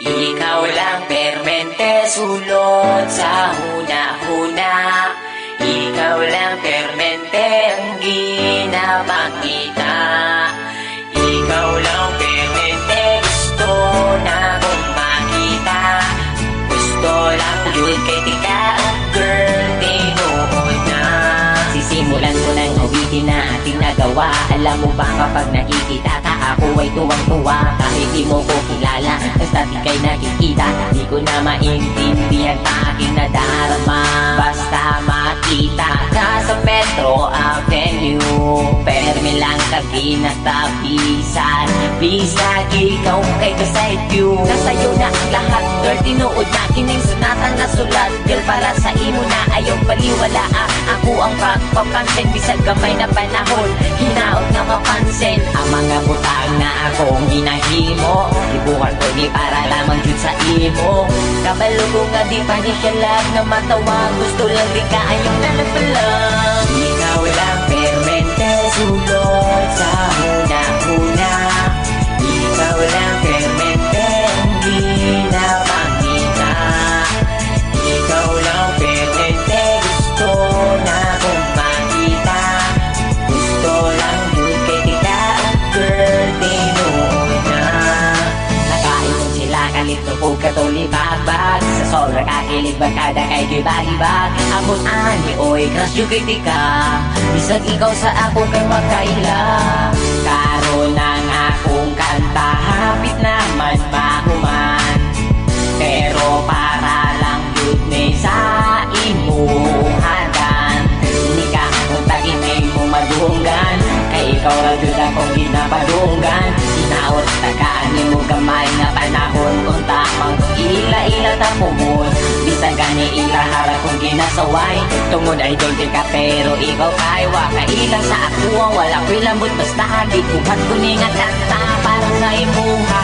Ikaw lang permente sulot sa huna-huna. Ikaw lang permente ang ginapakita. Ikaw lang permente gusto na kong makita. Gusto lang yun kay tika, girl, tinuod na. Sisimulan ko ng awitin na ating nagawa. Alam mo ba kapag nakikita ka, ako ay tuwang-tuwa. Kahit di mo ko kilala, basta di kay nakikita, di ko na maintindihan pa aking nadarama. Basta makita ka sa Metro Avenue, perme lang kabinatapisan. Bisag ikaw kay kaside view, nasa'yo na ang lahat, girl, tinuod na kining sunatan na sulat. Girl, para sa imo na ayaw paliwala, ako ang pagpapansin. Bisag gamay na panahon, hinaot na mapansin ang mga butang na akong ginahimo. Ibukan ko di para lamang yun sa imo. Kabalo ko nga di pa di siya lag na matawa. Gusto lang di ka ayong nalapalang. Ikaw lang permente sulot sa huna-huna. Ikaw lang permente ang ginapakita. Ikaw lang permente gusto na kong makita. Gusto lang yun kay tika, girl, tinuod na. Nakaipon sila kalito po katulibag-bag. Sa sobra kakilig bagkada kay gibag-ibag. Abot ani oy crush yung kay tika. Bisag ikaw sa ako kay makaila. Karon ang akong kanta, hapit naman mahuman. Pero para lang yun may sa imuhagan. Hindi ka muntagin ay mo madunggan, kay ikaw lang yun akong ginapadunggan. Sinaot tagaan mo gamay na panahon, kung tamang ila-ila tapumon. Bisag gani ilahara kong ginasaway. Tungod ay dolce ka pero ikaw kay wakailang sa ako. Wala ko'y lambot basta di kuhat ko ni nga kanta para sa imuha.